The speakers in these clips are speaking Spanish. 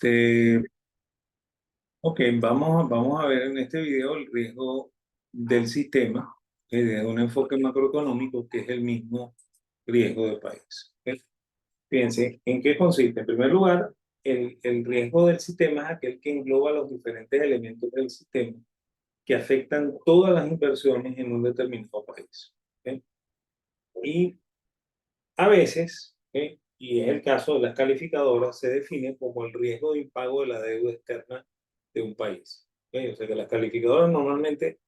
Este, ok, vamos a ver en este video el riesgo del sistema desde un enfoque macroeconómico que es el mismo riesgo de país. ¿Ok? Fíjense, ¿en qué consiste? En primer lugar, el riesgo del sistema es aquel que engloba los diferentes elementos del sistema que afectan todas las inversiones en un determinado país. ¿Ok? Y a veces, ¿ok? Y es el caso de las calificadoras, se define como el riesgo de impago de la deuda externa de un país. ¿Ok? O sea que las calificadoras normalmente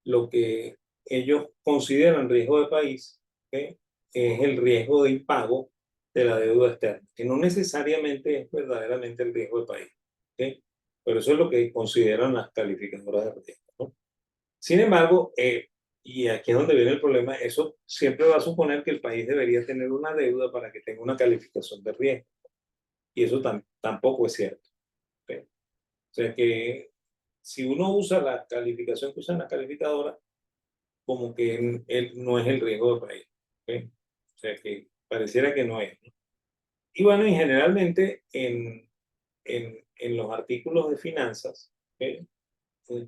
lo que ellos consideran riesgo de país, ¿ok? Es el riesgo de impago de la deuda externa, que no necesariamente es verdaderamente el riesgo de país. ¿Ok? Pero eso es lo que consideran las calificadoras de riesgo, ¿no? Sin embargo, y aquí es donde viene el problema, eso siempre va a suponer que el país debería tener una deuda para que tenga una calificación de riesgo. Y eso tampoco es cierto. ¿Ok? O sea que si uno usa la calificación que usan las calificadoras, como que él no es el riesgo del país. ¿Ok? O sea que pareciera que no es, ¿no? Y bueno, y generalmente en los artículos de finanzas, ¿ok?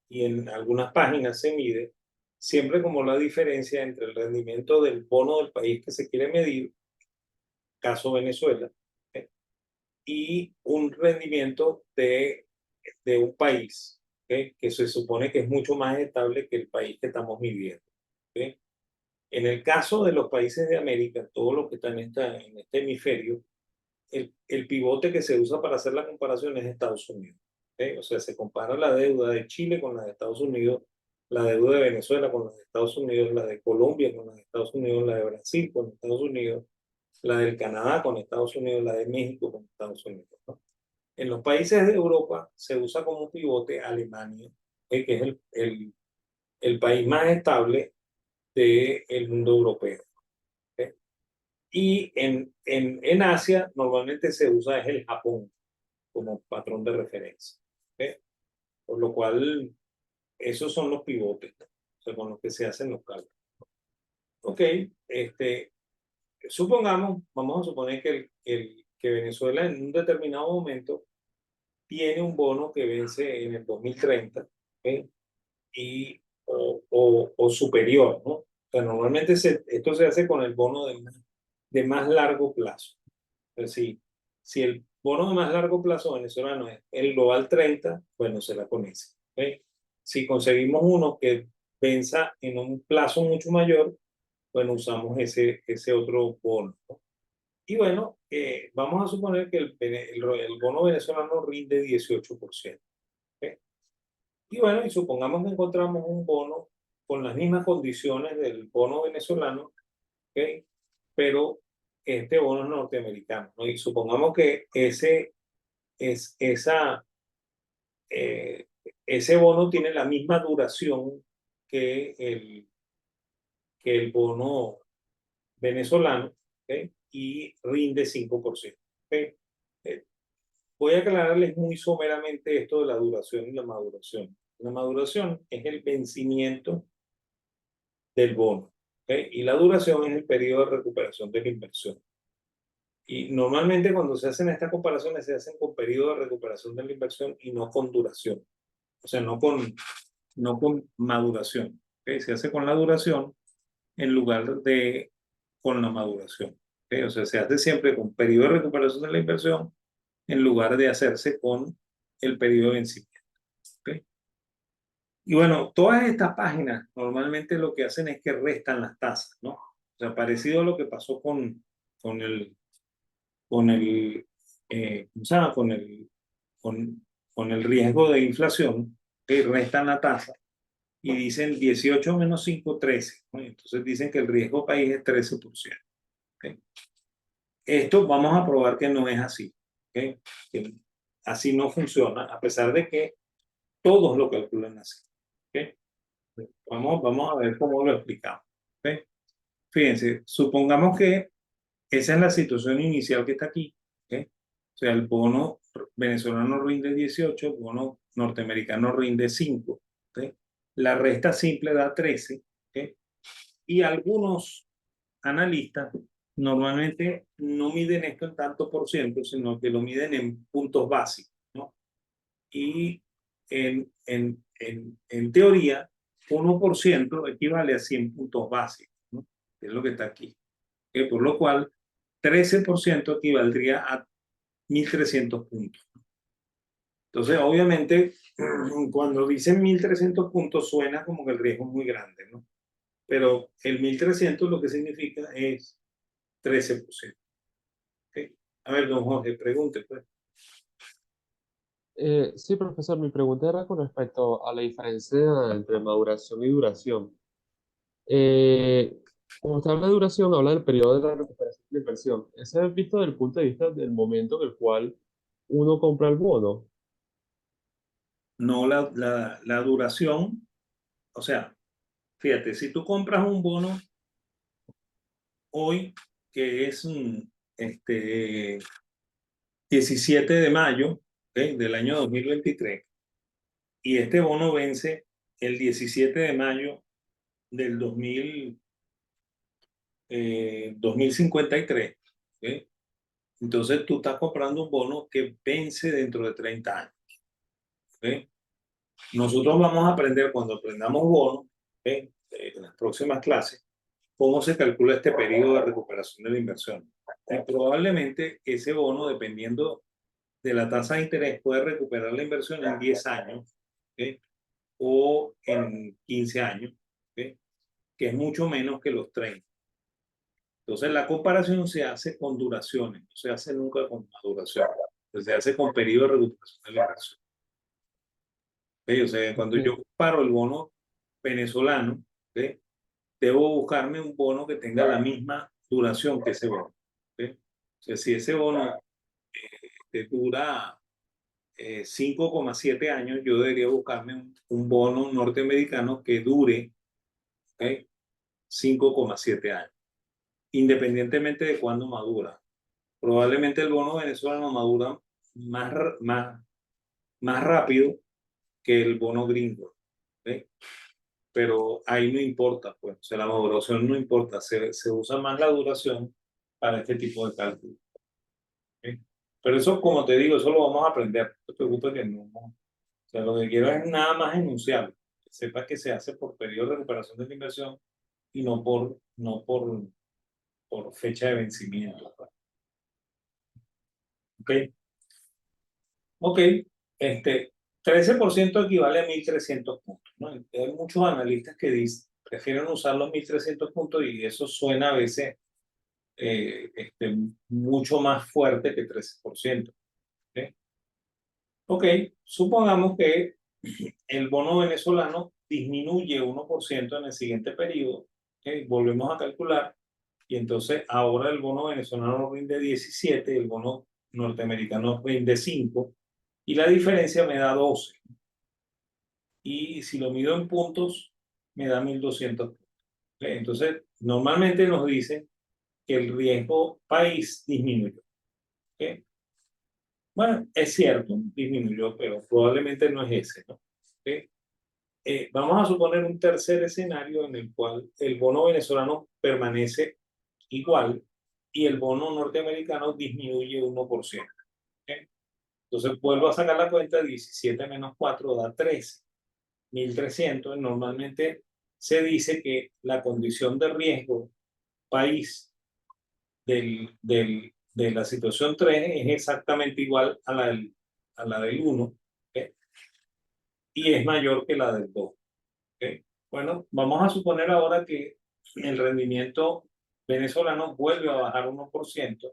Y en algunas páginas se mide siempre como la diferencia entre el rendimiento del bono del país que se quiere medir, caso Venezuela, ¿ok? Y un rendimiento de un país, ¿ok? Que se supone que es mucho más estable que el país que estamos midiendo. ¿Ok? En el caso de los países de América, todo lo que está en este hemisferio, el pivote que se usa para hacer la comparación es Estados Unidos. ¿Ok? O sea, se compara la deuda de Chile con la de Estados Unidos, la deuda de Venezuela con la de Estados Unidos, la de Colombia con la de Estados Unidos, la de Brasil con Estados Unidos, la del Canadá con Estados Unidos, la de México con Estados Unidos, ¿no? En los países de Europa se usa como pivote Alemania, que es el país más estable del mundo europeo. ¿Ok? Y en Asia normalmente se usa es el Japón como patrón de referencia. ¿Ok? Por lo cual, esos son los pivotes, ¿no? O sea, con los que se hacen los cálculos. Ok, este, supongamos, vamos a suponer que Venezuela en un determinado momento tiene un bono que vence en el 2030, ¿ok? O superior, ¿no? O sea, normalmente esto se hace con el bono de más largo plazo. Es decir, si el bono de más largo plazo venezolano es el Global 30, bueno, será con ese. ¿Ok? Si conseguimos uno que venza en un plazo mucho mayor, bueno, usamos ese otro bono, ¿no? Y bueno, vamos a suponer que el bono venezolano rinde 18%. ¿Ok? Y bueno, y supongamos que encontramos un bono con las mismas condiciones del bono venezolano, ¿ok? Pero este bono es norteamericano, ¿no? Y supongamos que es, esa, eh, ese bono tiene la misma duración que el bono venezolano, ¿ok? Y rinde 5%. ¿Ok? Eh, Voy a aclararles muy someramente esto de la duración y la maduración. La maduración es el vencimiento del bono, ¿ok? Y la duración es el periodo de recuperación de la inversión. Y normalmente cuando se hacen estas comparaciones se hacen con periodo de recuperación de la inversión y no con duración. O sea, no con maduración. ¿Ok? Se hace con la duración en lugar de con la maduración. ¿Ok? O sea, se hace siempre con periodo de recuperación de la inversión en lugar de hacerse con el periodo de vencimiento. ¿Ok? Y bueno, todas estas páginas normalmente lo que hacen es que restan las tasas, ¿no? O sea, parecido a lo que pasó con el, con el, ¿cómo se llama? Con el riesgo de inflación, que restan la tasa y dicen 18 menos 5, 13, ¿no? Entonces dicen que el riesgo país es 13%. ¿Ok? Esto vamos a probar que no es así. ¿Ok? Que así no funciona, a pesar de que todos lo calculan así. ¿Ok? Vamos a ver cómo lo explicamos. ¿Ok? Fíjense, supongamos que esa es la situación inicial que está aquí. ¿Ok? O sea, el bono venezolano rinde 18, el bono norteamericano rinde 5. ¿Ok? La resta simple da 13. ¿Ok? Y algunos analistas normalmente no miden esto en tanto por ciento, sino que lo miden en puntos básicos, ¿no? Y en teoría, 1% equivale a 100 puntos básicos, ¿no? Es lo que está aquí. Por lo cual, 13% equivaldría a 1.300 puntos. Entonces, obviamente, cuando dicen 1.300 puntos, suena como que el riesgo es muy grande, ¿no? Pero el 1.300 lo que significa es 13%. ¿Ok? A ver, don Jorge, pregunte, pues. Sí, profesor, mi pregunta era con respecto a la diferencia entre maduración y duración. Como usted habla de duración, habla del periodo de la recuperación de la inversión. Ese es visto desde el punto de vista del momento en el cual uno compra el bono. No la duración, o sea, fíjate, si tú compras un bono hoy, que es este, 17 de mayo, ¿ok? Del año 2023, y este bono vence el 17 de mayo del 2053, ¿ok? Entonces tú estás comprando un bono que vence dentro de 30 años, ¿ok? Nosotros vamos a aprender cuando aprendamos bono, ¿ok? En las próximas clases, cómo se calcula este periodo de recuperación de la inversión. Probablemente ese bono, dependiendo de la tasa de interés, puede recuperar la inversión en 10 años, ¿ok? O en 15 años, ¿ok? Que es mucho menos que los 30. Entonces la comparación se hace con duraciones, no se hace nunca con maduración, se hace con periodo de recuperación de la inversión. ¿Ok? O sea, cuando yo Ok. comparo el bono venezolano, ¿ok? Debo buscarme un bono que tenga la misma duración que ese bono. ¿Ok? O sea, si ese bono te dura 5,7 años, yo debería buscarme un bono norteamericano que dure, ¿ok? 5,7 años, independientemente de cuándo madura. Probablemente el bono venezolano madura más, más rápido que el bono gringo, ¿ok? Pero ahí no importa, pues, o sea, la maduración no importa, se usa más la duración para este tipo de cálculo, ¿ok? Pero eso, como te digo, eso lo vamos a aprender, no te preocupes que no, o sea, lo que quiero es nada más enunciarlo, que sepas que se hace por periodo de recuperación de la inversión y no por fecha de vencimiento, pues. ¿Ok? Ok, este 13% equivale a 1.300 puntos, ¿no? Hay muchos analistas que prefieren usar los 1.300 puntos y eso suena a veces mucho más fuerte que 13%. ¿Ok? Ok, supongamos que el bono venezolano disminuye 1% en el siguiente periodo. ¿Ok? Volvemos a calcular y entonces ahora el bono venezolano rinde 17 y el bono norteamericano rinde 5 y la diferencia me da 12. Y si lo mido en puntos, me da 1.200 puntos. ¿Ok? Entonces, normalmente nos dicen que el riesgo país disminuyó. ¿Ok? Bueno, es cierto, disminuyó, pero probablemente no es ese, ¿no? ¿Ok? Vamos a suponer un tercer escenario en el cual el bono venezolano permanece igual y el bono norteamericano disminuye 1%. ¿Ok? Entonces vuelvo a sacar la cuenta, 17 menos 4 da 13. 1.300. Normalmente se dice que la condición de riesgo país de la situación 3 es exactamente igual a la del 1, ¿ok? Y es mayor que la del 2. ¿Ok? Bueno, vamos a suponer ahora que el rendimiento venezolano vuelve a bajar 1%,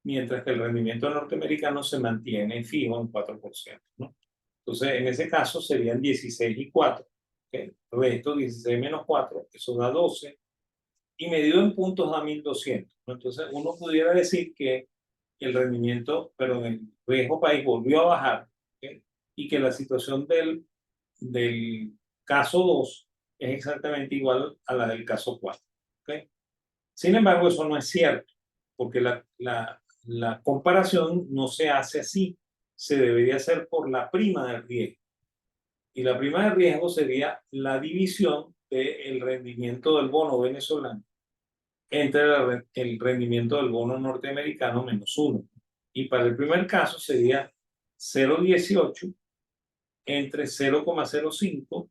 mientras que el rendimiento norteamericano se mantiene fijo en 4%, ¿no? Entonces, en ese caso serían 16 y 4. ¿Ok? Resto 16 menos 4, eso da 12. Y medido en puntos da 1.200, ¿no? Entonces, uno pudiera decir que el rendimiento, pero el riesgo país volvió a bajar, ¿ok? Y que la situación del caso 2 es exactamente igual a la del caso 4. ¿Ok? Sin embargo, eso no es cierto, porque la comparación no se hace así, se debería hacer por la prima del riesgo. Y la prima de riesgo sería la división del rendimiento del bono venezolano entre el rendimiento del bono norteamericano menos 1. Y para el primer caso sería 0,18 entre 0,05, ¿ok?,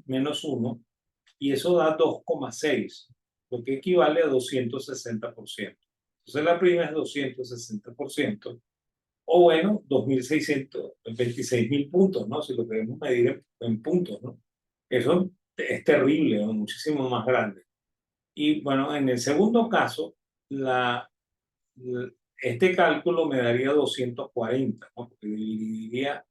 menos 1, y eso da 2,6, lo que equivale a 260%. Entonces la prima es 260%, o bueno, 26.000 puntos, ¿no? Si lo queremos medir en puntos, ¿no? Eso es terrible, ¿no? Muchísimo más grande. Y bueno, en el segundo caso, este cálculo me daría 240, ¿no? Porque dividiría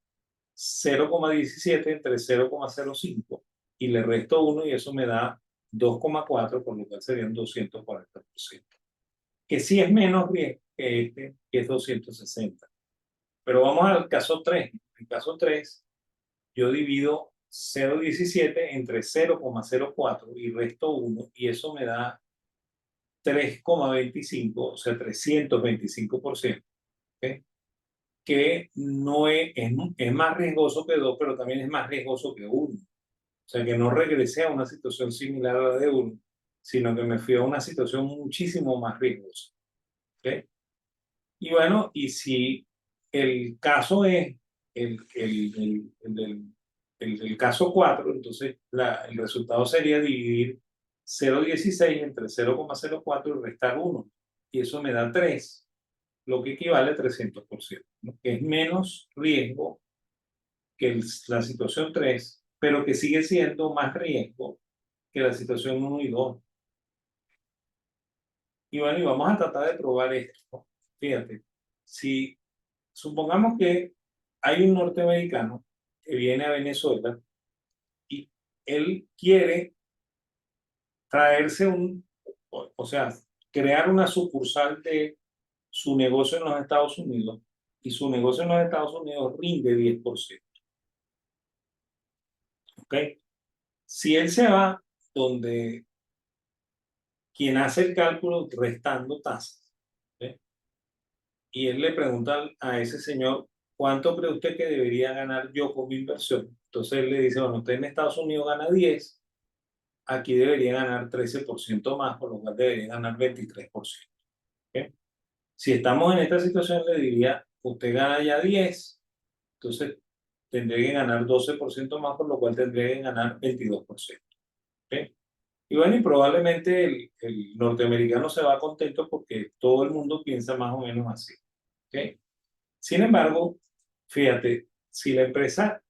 0,17 entre 0,05 y le resto 1 y eso me da 2,4, por lo cual serían 240%. Que sí es menos riesgo que este, que es 260. Pero vamos al caso 3. En el caso 3, yo divido 0,17 entre 0,04 y resto 1 y eso me da 3,25, o sea, 325%, ¿ok? Que no es más riesgoso que 2, pero también es más riesgoso que 1. O sea, que no regresé a una situación similar a la de 1, sino que me fui a una situación muchísimo más riesgosa, ¿ok? Y bueno, y si el caso es el caso 4, entonces el resultado sería dividir 0,16 entre 0,04 y restar 1. Y eso me da 3, lo que equivale a 300%, ¿no? Que es menos riesgo que la situación 3, pero que sigue siendo más riesgo que la situación 1 y 2. Y bueno, y vamos a tratar de probar esto, ¿no? Fíjate, si supongamos que hay un norteamericano que viene a Venezuela y él quiere traerse o sea, crear una sucursal de su negocio en los Estados Unidos, y su negocio en los Estados Unidos rinde 10%. ¿Ok? Si él se va donde quien hace el cálculo restando tasas, ¿ok?, y él le pregunta a ese señor, ¿cuánto cree usted que debería ganar yo con mi inversión? Entonces él le dice, bueno, usted en Estados Unidos gana 10, aquí debería ganar 13% más, por lo cual debería ganar 23%. ¿Ok? Si estamos en esta situación, le diría, usted gana ya 10, entonces tendría que ganar 12% más, por lo cual tendría que ganar 22%. ¿Ok? Y bueno, y probablemente el norteamericano se va contento porque todo el mundo piensa más o menos así. ¿Ok? Sin embargo, fíjate, si la empresa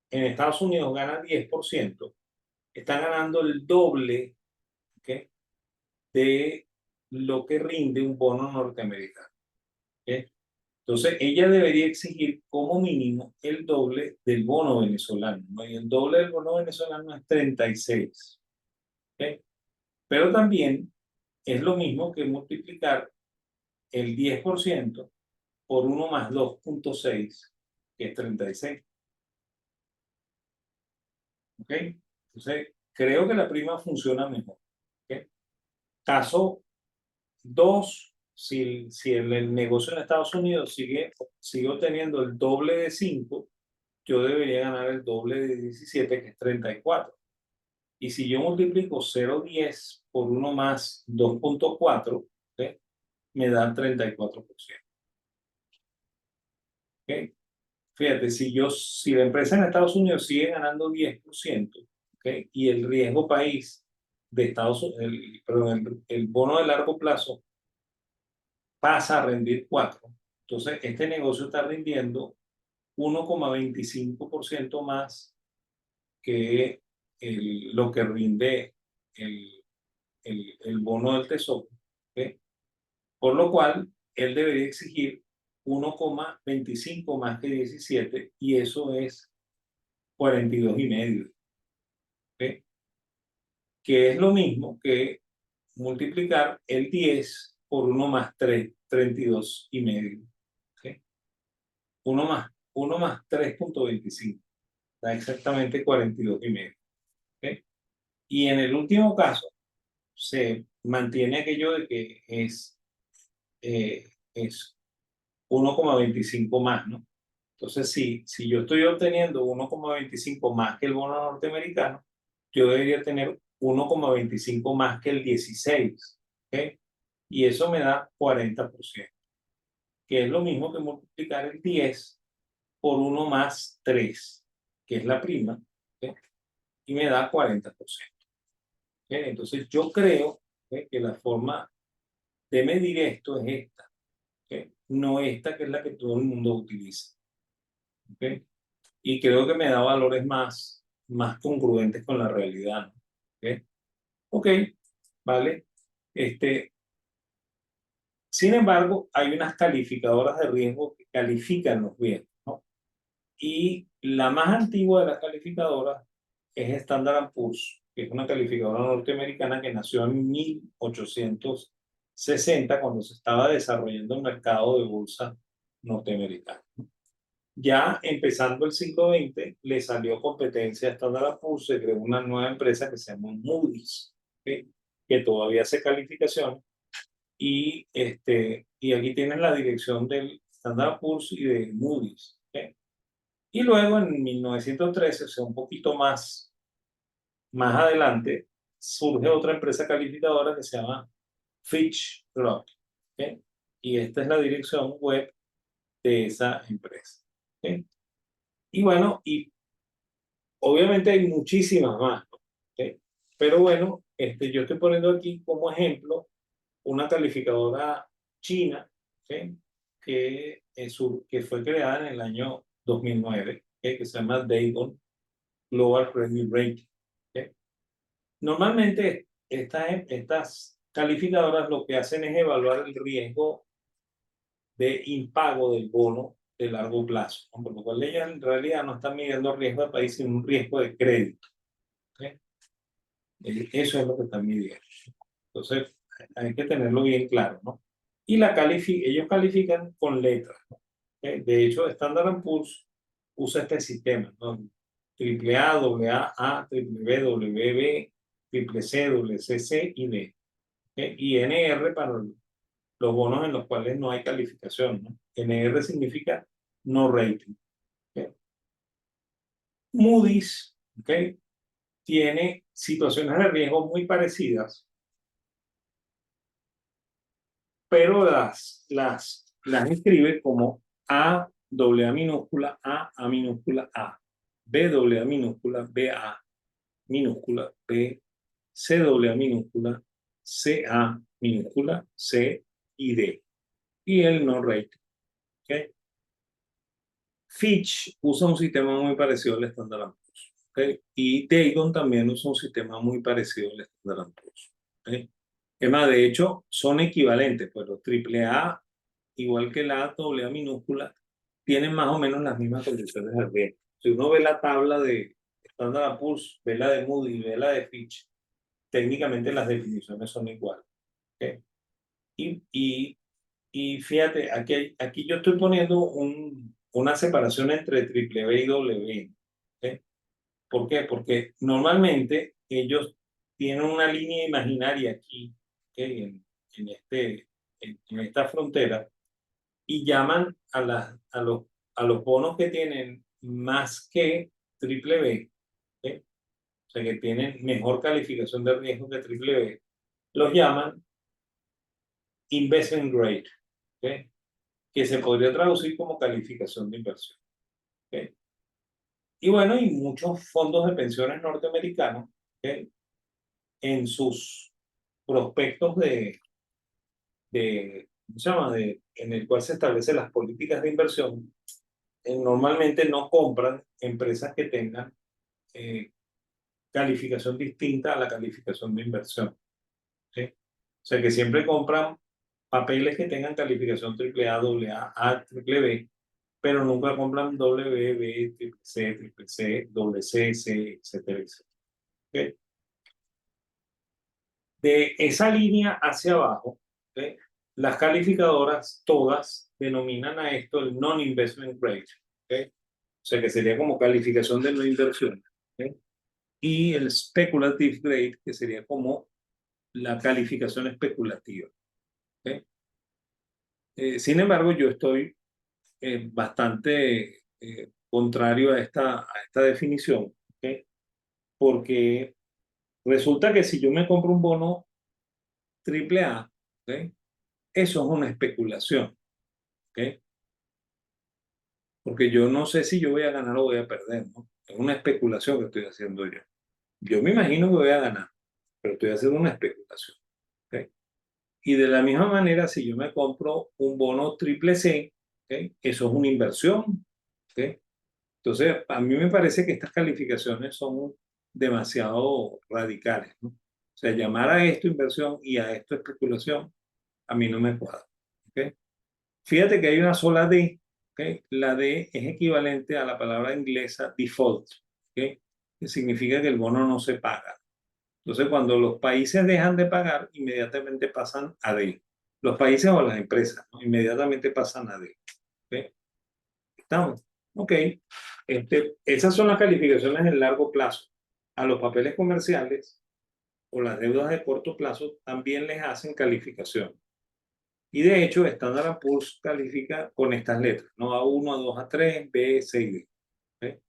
en Estados Unidos gana 10%, está ganando el doble, ¿ok?, de lo que rinde un bono norteamericano. ¿Ok? Entonces, ella debería exigir como mínimo el doble del bono venezolano, ¿no? Y el doble del bono venezolano es 36. ¿Ok? Pero también es lo mismo que multiplicar el 10% por 1 más 2,6, que es 36. ¿Ok? Entonces, creo que la prima funciona mejor. ¿Ok? Caso 2, si el negocio en Estados Unidos sigue obteniendo el doble de 5, yo debería ganar el doble de 17, que es 34. Y si yo multiplico 0,10 por 1 más 2,4, ¿ok?, me da 34%. ¿Ok? Fíjate, si la empresa en Estados Unidos sigue ganando 10%, ¿ok?, y el riesgo país de perdón, el bono de largo plazo pasa a rendir 4, entonces este negocio está rindiendo 1,25% más que lo que rinde el, el bono del tesoro, ¿ok? Por lo cual él debería exigir 1,25 más que 17, y eso es 42,5, ¿ok? Que es lo mismo que multiplicar el 10 por 1 más 3, 32,5. ¿Ok? 1 más 3,25 da exactamente 42,5. ¿Ok? Y en el último caso se mantiene aquello de que es 1,25 más, ¿no? Entonces, si yo estoy obteniendo 1,25 más que el bono norteamericano, yo debería tener 1,25 más que el 16. ¿Ok? Y eso me da 40%, que es lo mismo que multiplicar el 10 por 1 más 3, que es la prima, ¿ok? Y me da 40%. ¿Ok? Entonces yo creo, ¿ok?, que la forma de medir esto es esta, ¿ok? No esta que es la que todo el mundo utiliza. ¿Ok? Y creo que me da valores más congruentes con la realidad, ¿no? ¿Ok? Ok, vale. Sin embargo, hay unas calificadoras de riesgo que califican los riesgos, ¿no? Y la más antigua de las calificadoras es Standard Poor's, que es una calificadora norteamericana que nació en 1860, cuando se estaba desarrollando el mercado de bolsa norteamericano. Ya empezando el siglo XX, le salió competencia a Standard Poor's, se creó una nueva empresa que se llama Moody's, ¿ok?, que todavía hace calificaciones. Y aquí tienen la dirección del Standard Poor's y de Moody's, ¿ok? Y luego en 1913, o sea, un poquito más adelante, surge otra empresa calificadora que se llama Fitch Ratings, ¿ok? Y esta es la dirección web de esa empresa, ¿ok? Y bueno, y obviamente hay muchísimas más, ¿no? ¿Ok? Pero bueno, yo estoy poniendo aquí como ejemplo una calificadora china, ¿ok?, que fue creada en el año 2009, ¿ok?, que se llama Dagon Global Credit Rating, ¿ok? Normalmente estas calificadoras lo que hacen es evaluar el riesgo de impago del bono de largo plazo, ¿no? Por lo cual ellas en realidad no están midiendo riesgo del país, sino un riesgo de crédito, ¿ok? Eso es lo que están midiendo. Entonces, hay que tenerlo bien claro, ¿no? Y ellos califican con letras, ¿no? De hecho, Standard Poor's usa este sistema, ¿no? Triple A, doble A, triple B, doble B, triple C, doble C y D. Y NR para los bonos en los cuales no hay calificación, ¿no? NR significa no rating. ¿Ok? Moody's, ¿ok?, tiene situaciones de riesgo muy parecidas, pero las escribe como doble A minúscula, A minúscula, A, B doble A minúscula, A minúscula, B, C doble A minúscula, A minúscula, C y D. Y el no rating, ¿ok? Fitch usa un sistema muy parecido al Standard Poor's, ¿ok? Y Dagon también usa un sistema muy parecido al Standard Poor's, ¿ok? Es más, de hecho, son equivalentes, pues los triple A, igual que la doble A minúscula, tienen más o menos las mismas condiciones de riesgo. Si uno ve la tabla de Standard Poor's, ve la de Moody's, ve la de Fitch, técnicamente las definiciones son iguales, ¿ok? Y, y, y fíjate, aquí yo estoy poniendo una separación entre triple B y doble B, ¿ok? ¿Por qué? Porque normalmente ellos tienen una línea imaginaria aquí, ¿ok?, en, en esta frontera, y llaman a los bonos que tienen más que triple B, ¿ok?, o sea, que tienen mejor calificación de riesgo que triple B, los llaman investment grade, ¿ok?, que se podría traducir como calificación de inversión, ¿ok? Y bueno, y muchos fondos de pensiones norteamericanos, ¿ok?, en sus prospectos ¿cómo se llama?, en el cual se establecen las políticas de inversión, normalmente no compran empresas que tengan eh, calificación distinta a la calificación de inversión, ¿sí? O sea, que siempre compran papeles que tengan calificación triple A, doble A, triple B, pero nunca compran doble B, B, triple C, doble C, etcétera, etcétera. ¿Ok? De esa línea hacia abajo, ¿ok?, las calificadoras todas denominan a esto el non-investment grade, ¿ok? O sea, que sería como calificación de no inversión, ¿ok? Y el speculative grade, que sería como la calificación especulativa, ¿ok? Sin embargo, yo estoy bastante contrario a esta definición, ¿ok? Porque Resulta que si yo me compro un bono triple A, ¿ok? Eso es una especulación, ¿ok? Porque yo no sé si yo voy a ganar o voy a perder, ¿no? Es una especulación que estoy haciendo yo. Yo me imagino que voy a ganar, pero estoy haciendo una especulación, ¿ok? Y de la misma manera, si yo me compro un bono triple C, ¿ok? Eso es una inversión, ¿ok? Entonces, a mí me parece que estas calificaciones son demasiado radicales, ¿no? O sea, llamar a esto inversión y a esto especulación, a mí no me cuadra, ¿ok? Fíjate que hay una sola D, ¿ok? La D es equivalente a la palabra inglesa default, ¿ok? Que significa que el bono no se paga. Entonces, cuando los países dejan de pagar, inmediatamente pasan a D. Los países o las empresas, ¿no? Inmediatamente pasan a D, ¿ok? ¿Estamos? Ok. Esas son las calificaciones en largo plazo. A los papeles comerciales o las deudas de corto plazo también les hacen calificación. Y de hecho, Standard Poor's califica con estas letras, ¿no? A1, A2, A3, B, C y D. ¿Ok?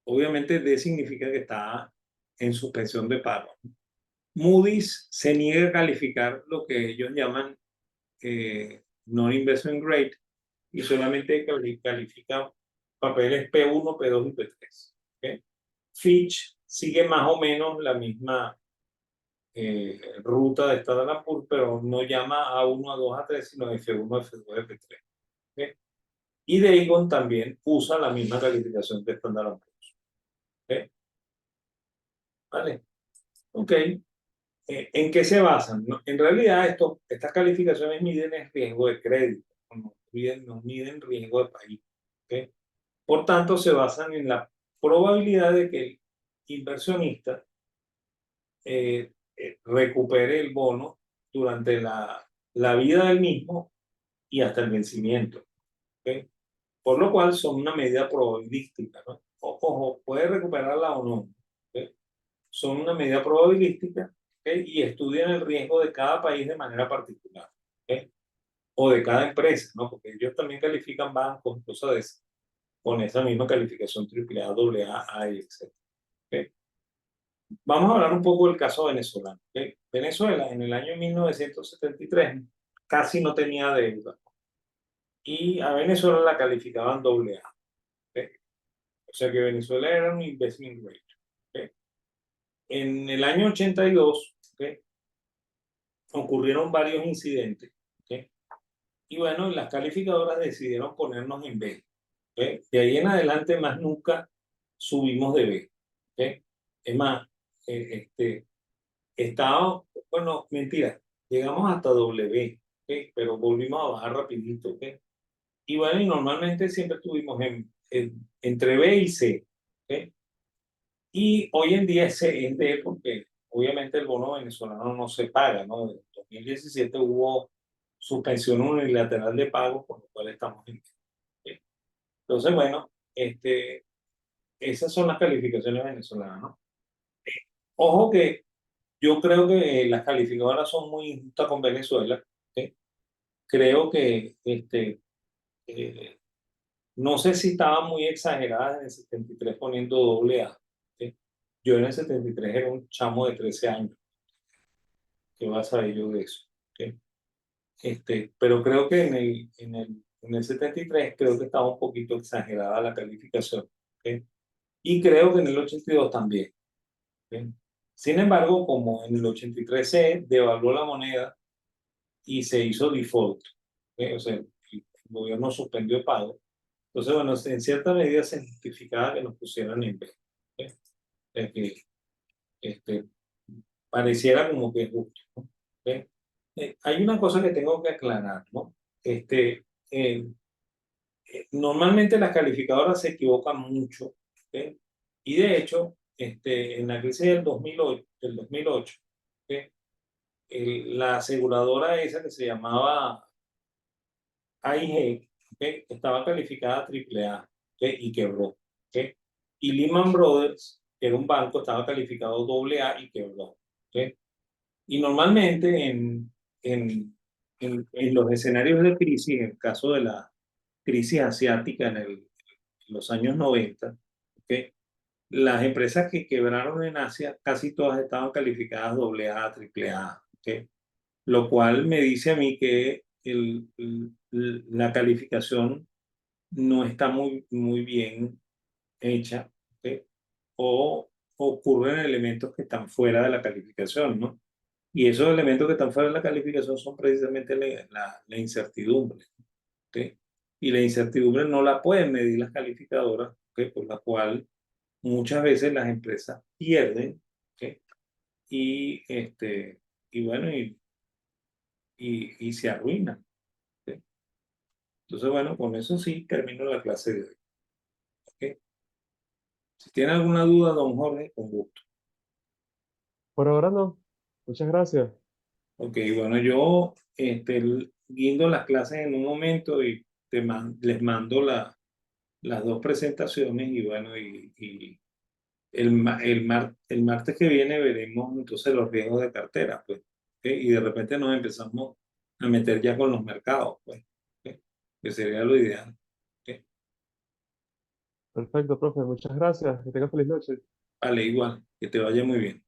Obviamente D significa que está en suspensión de pago. Moody's se niega a calificar lo que ellos llaman non-investment grade y solamente califica papeles P1, P2 y P3. ¿Ok? Fitch sigue más o menos la misma ruta de Standard Poor's, pero no llama A1, A2, A3, sino F1, F2, F3. ¿Ok? Y Dagon también usa la misma calificación de Standard Poor's. ¿Ok? ¿Vale? Ok. ¿En qué se basan? ¿No? En realidad, estas calificaciones miden el riesgo de crédito, no miden riesgo de país. ¿Ok? Por tanto, se basan en la probabilidad de que el inversionista recupere el bono durante la vida del mismo y hasta el vencimiento. ¿Ok? Por lo cual son una medida probabilística, ¿no? Ojo, puede recuperarla o no. ¿Ok? Son una medida probabilística, ¿ok? Y estudian el riesgo de cada país de manera particular, ¿ok? O de cada empresa, ¿no? Porque ellos también califican bancos, cosas de eso, con esa misma calificación AAA, AA, A, y etc. ¿Ok? Vamos a hablar un poco del caso venezolano. ¿Ok? Venezuela en el año 1973 casi no tenía deuda y a Venezuela la calificaban AA. ¿Ok? O sea que Venezuela era un investment grade. ¿Ok? En el año 82, ¿ok? Ocurrieron varios incidentes. ¿Ok? Y bueno, las calificadoras decidieron ponernos en B. ¿Ok? De ahí en adelante más nunca subimos de B. ¿Ok? Es más, estaba, bueno, mentira, llegamos hasta W, ¿ok? Pero volvimos a bajar rapidito. ¿Ok? Y bueno, y normalmente siempre estuvimos entre B y C. ¿Ok? Y hoy en día es D porque obviamente el bono venezolano no se paga, ¿no? En 2017 hubo suspensión unilateral de pago, por lo cual estamos en D. Entonces, bueno, esas son las calificaciones venezolanas, ¿no? Ojo que yo creo que las calificadoras son muy injustas con Venezuela. ¿Ok? Creo que eh, no sé si estaban muy exageradas en el 73 poniendo doble A. ¿Ok? Yo en el 73 era un chamo de 13 años. ¿Qué vas a saber yo de eso? ¿Ok? Pero creo que en el 73 creo que estaba un poquito exagerada la calificación. ¿Ok? Y creo que en el 82 también. ¿Ok? Sin embargo, como en el 83 se devaluó la moneda y se hizo default, ¿ok? O sea, el gobierno suspendió el pago. Entonces, bueno, en cierta medida se justificaba que nos pusieran en B. ¿Ok? Que este, pareciera como que es justo, ¿no? ¿Ok? Hay una cosa que tengo que aclarar, ¿no? Eh, Normalmente las calificadoras se equivocan mucho, ¿ok? Y de hecho, en la crisis del 2008, ¿ok? La aseguradora esa que se llamaba AIG, ¿ok? Estaba calificada AAA, ¿ok? Y quebró. ¿Ok? Y Lehman Brothers, que era un banco, estaba calificado AA y quebró. ¿Ok? Y normalmente en los escenarios de crisis, en el caso de la crisis asiática en los años 90, ¿ok? las empresas que quebraron en Asia, casi todas estaban calificadas AA, AAA, ¿ok? Lo cual me dice a mí que la calificación no está muy bien hecha, ¿ok? O ocurren elementos que están fuera de la calificación, ¿no? Y esos elementos que están fuera de la calificación son precisamente la incertidumbre, ¿ok? Y la incertidumbre no la pueden medir las calificadoras, ¿ok? Por la cual muchas veces las empresas pierden, ¿ok? Y, y bueno, y se arruinan, ¿ok? Entonces, bueno, con eso sí termino la clase de hoy, ¿ok? Si tiene alguna duda, don Jorge, con gusto. Por ahora no. Muchas gracias. Ok, bueno, yo guindo las clases en un momento y les mando las dos presentaciones y bueno, y el martes que viene veremos entonces los riesgos de cartera, pues, ¿ok? Y de repente nos empezamos a meter ya con los mercados, pues, ¿ok? Que sería lo ideal. ¿Ok? Perfecto, profe. Muchas gracias. Que tenga feliz noche. Vale, igual, que te vaya muy bien.